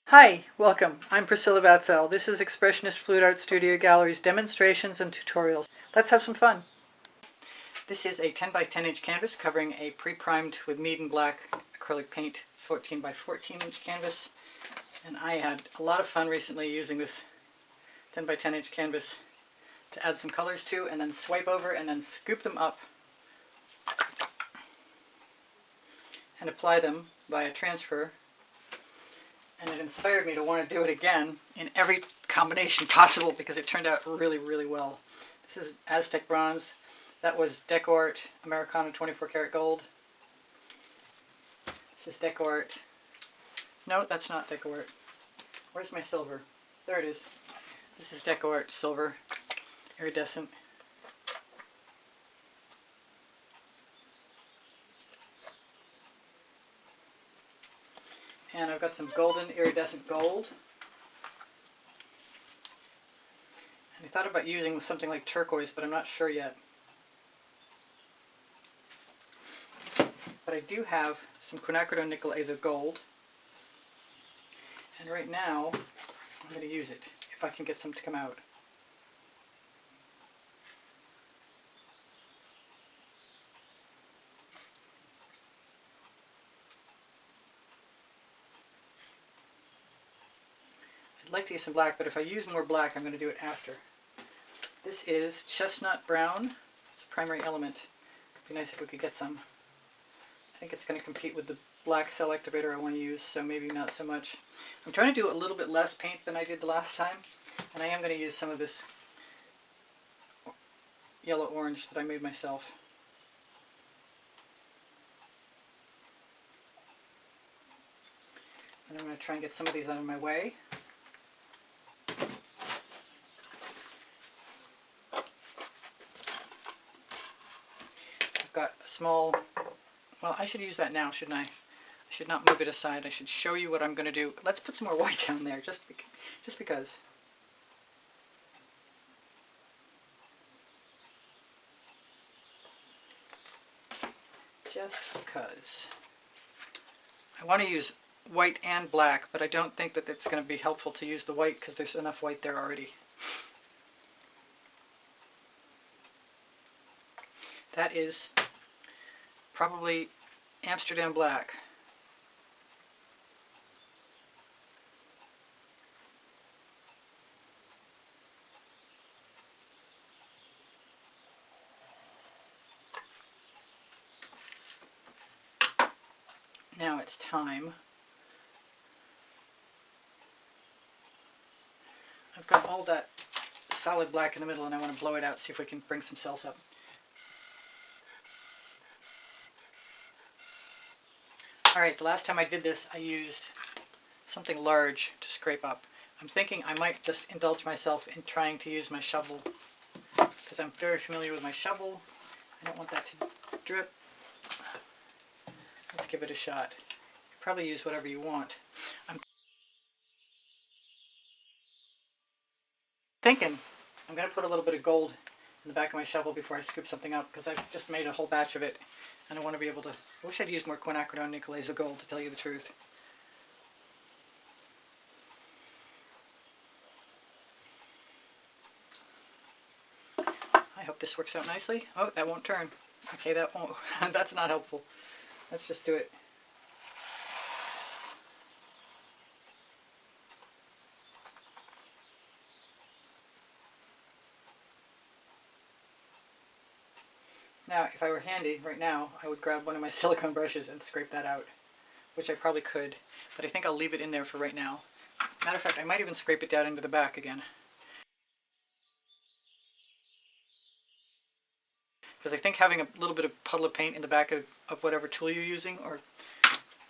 Hi, welcome. I'm Priscilla Batzell. This is Expressionist Fluid Art Studio Gallery's demonstrations and tutorials. Let's have some fun. This is a 10 by 10 inch canvas covering a pre-primed with mead and black acrylic paint 14 by 14 inch canvas. And I had a lot of fun recently using this 10 by 10 inch canvas to add some colors to, and then swipe over and then scoop them up and apply them via transfer. And it inspired me to want to do it again in every combination possible because it turned out really, really well. This is Aztec bronze. That was Deco Art Americana 24 karat gold. This is Deco Art. No, that's not Deco Art. Where's my silver? There it is. This is Deco Art silver, iridescent. And I've got some golden iridescent gold. And I thought about using something like turquoise, but I'm not sure yet. But I do have some quinacridone nickel azo gold. And right now, I'm going to use it, if I can get some to come out. I'd like to use some black, but if I use more black, I'm going to do it after. This is chestnut brown. It's a primary element. It'd be nice if we could get some. I think it's going to compete with the black cell activator I want to use, so maybe not so much. I'm trying to do a little bit less paint than I did the last time, and I am going to use some of this yellow orange that I made myself. And I'm going to try and get some of these out of my way. I've got a small, well, I should use that now, shouldn't I? I should not move it aside. I should show you what I'm going to do. Let's put some more white down there, just because. Just because. I want to use white and black, but I don't think that it's going to be helpful to use the white because there's enough white there already. That is probably Amsterdam black. Now it's time. I've got all that solid black in the middle and I want to blow it out, see if we can bring some cells up. Alright, the last time I did this I used something large to scrape up. I'm thinking I might just indulge myself in trying to use my shovel because I'm very familiar with my shovel. I don't want that to drip. Let's give it a shot. You can probably use whatever you want. I'm thinking I'm going to put a little bit of gold in the back of my shovel before I scoop something up because I've just made a whole batch of it and I want to be able to... I wish I'd used more quinacridone nickel azo gold, to tell you the truth. I hope this works out nicely. Oh, that won't turn. Okay, that won't. That's not helpful. Let's just do it. Now, if I were handy right now, I would grab one of my silicone brushes and scrape that out, which I probably could, but I think I'll leave it in there for right now. Matter of fact, I might even scrape it down into the back again. Because I think having a little bit of puddle of paint in the back of whatever tool you're using, or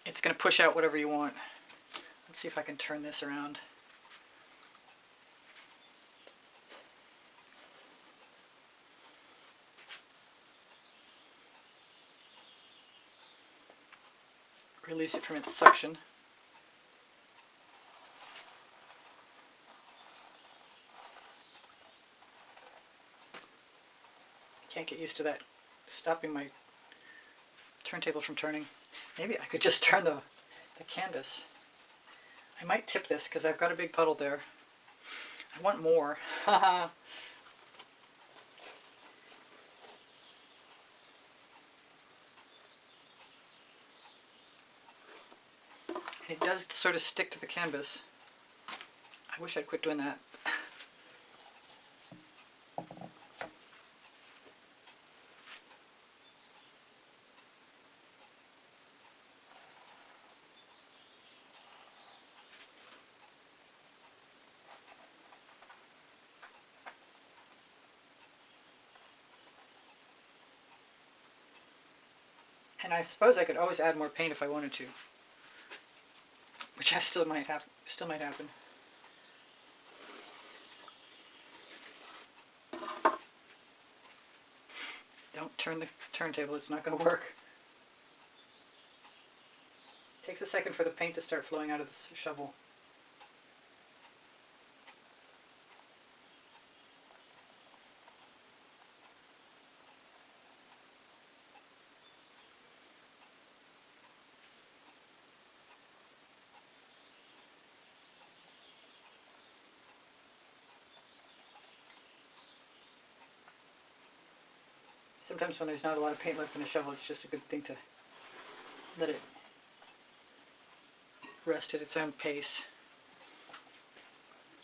it's going to push out whatever you want. Let's see if I can turn this around. Release it from its suction. Can't get used to that stopping my turntable from turning. Maybe I could just turn the canvas. I might tip this because I've got a big puddle there. I want more. It does sort of stick to the canvas. I wish I'd quit doing that. And I suppose I could always add more paint if I wanted to, which still might happen. Don't turn the turntable, it's not going to work. It takes a second for the paint to start flowing out of the shovel. Sometimes when there's not a lot of paint left in the shovel, it's just a good thing to let it rest at its own pace.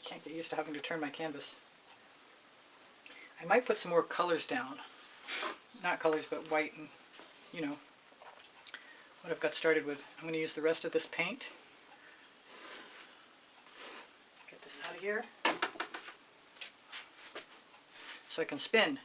Can't get used to having to turn my canvas. I might put some more colors down. Not colors, but white and, you know, what I've got started with. I'm going to use the rest of this paint. Get this out of here so I can spin.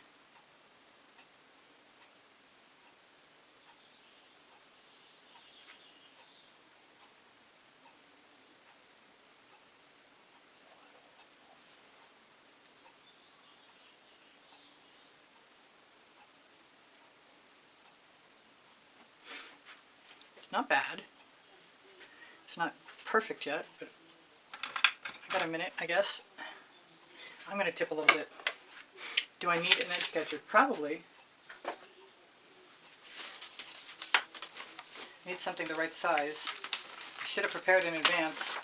Not bad. It's not perfect yet, but I got a minute, I guess. I'm going to tip a little bit. Do I need an edge catcher? Probably. Need something the right size. I should have prepared in advance.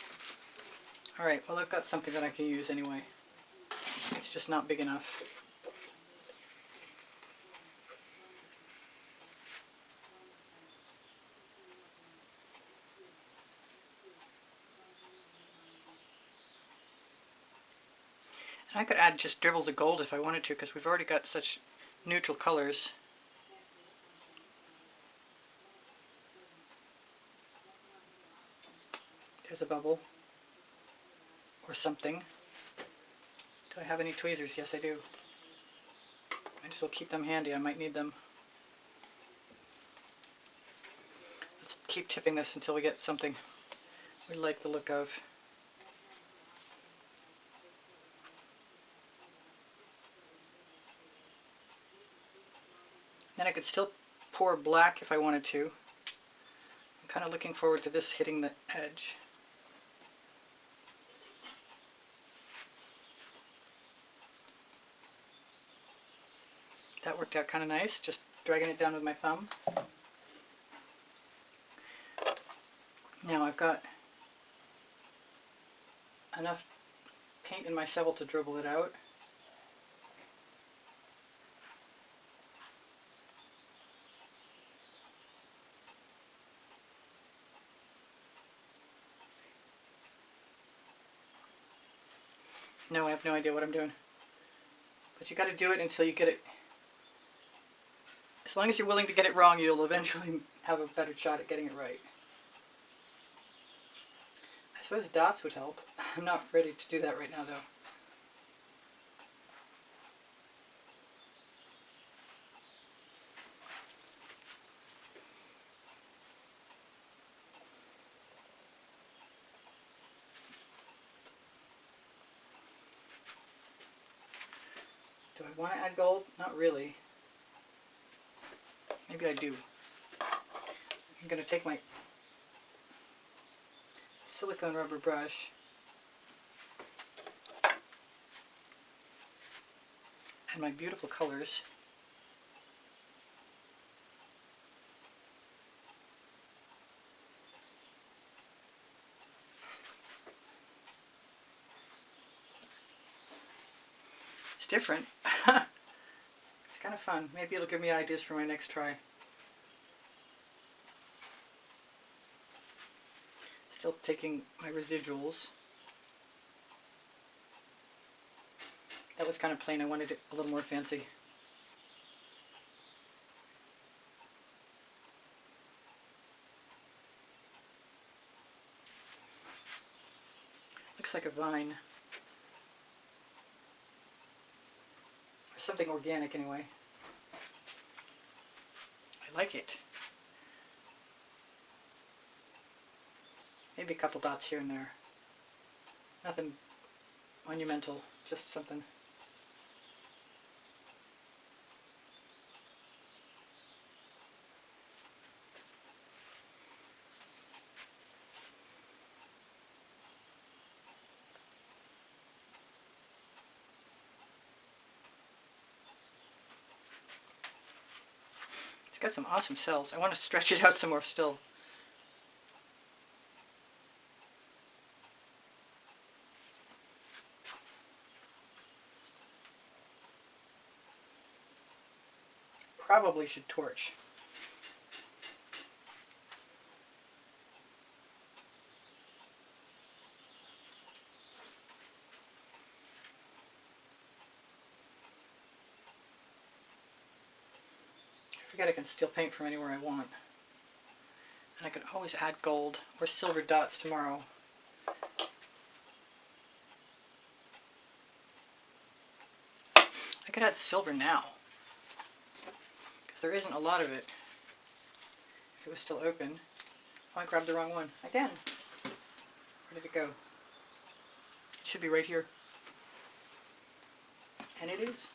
Alright, well I've got something that I can use anyway. It's just not big enough. I could add just dribbles of gold if I wanted to, because we've already got such neutral colors. There's a bubble. Or something. Do I have any tweezers? Yes, I do. I just will keep them handy. I might need them. Let's keep tipping this until we get something we like the look of. Then I could still pour black if I wanted to. I'm kind of looking forward to this hitting the edge. That worked out kind of nice, just dragging it down with my thumb. Now I've got enough paint in my shovel to dribble it out. No, I have no idea what I'm doing. But you got to do it until you get it. As long as you're willing to get it wrong, you'll eventually have a better shot at getting it right. I suppose dots would help. I'm not ready to do that right now, though. Do I want to add gold? Not really. Maybe I do. I'm going to take my silicone rubber brush and my beautiful colors. It's different. It's kind of fun. Maybe it'll give me ideas for my next try. Still taking my residuals. That was kind of plain. I wanted it a little more fancy. Looks like a vine. Or something organic anyway. I like it. Maybe a couple dots here and there. Nothing monumental, just something. It's got some awesome cells. I want to stretch it out some more still. Probably should torch. I forget I can still paint from anywhere I want. And I can always add gold or silver dots tomorrow. I could add silver now, because there isn't a lot of it. If it was still open. Oh, I grabbed the wrong one. Again. Where did it go? It should be right here. And it is.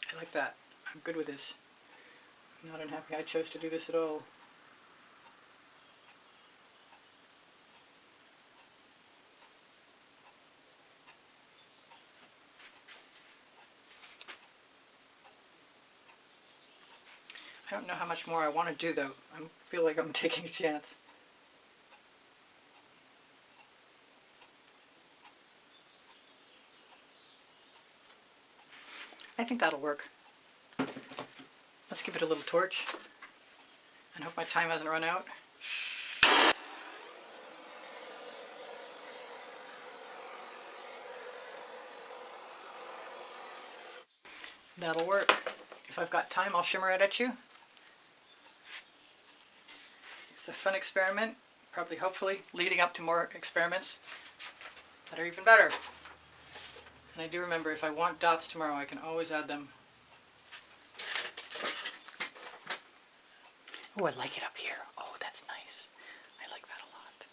I like that. I'm good with this. I'm not unhappy I chose to do this at all. I don't know how much more I want to do though. I feel like I'm taking a chance. I think that'll work. Let's give it a little torch and hope my time hasn't run out. That'll work. If I've got time, I'll shimmer it at you. It's a fun experiment, probably hopefully leading up to more experiments that are even better. And I do remember, if I want dots tomorrow, I can always add them. Oh, I like it up here. Oh, that's nice. I like that a lot.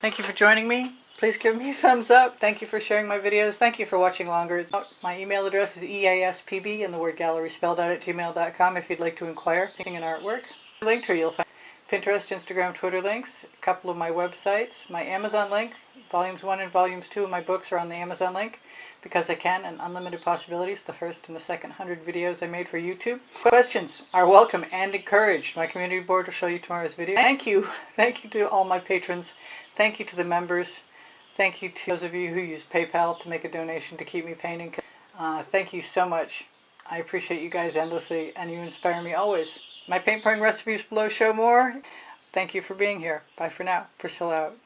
Thank you for joining me. Please give me a thumbs up. Thank you for sharing my videos. Thank you for watching longer. My email address is easpb and the word gallery spelled out at gmail.com if you'd like to inquire. An artwork. Linked here you'll find Pinterest, Instagram, Twitter links, a couple of my websites, my Amazon link. Volumes 1 and Volumes 2 of my books are on the Amazon link, Because I Can and Unlimited Possibilities, the first and the second 100 videos I made for YouTube. Questions are welcome and encouraged. My community board will show you tomorrow's video. Thank you. Thank you to all my patrons. Thank you to the members. Thank you to those of you who use PayPal to make a donation to keep me painting. Thank you so much. I appreciate you guys endlessly, and you inspire me always. My paint pouring recipes below show more. Thank you for being here. Bye for now. Priscilla out.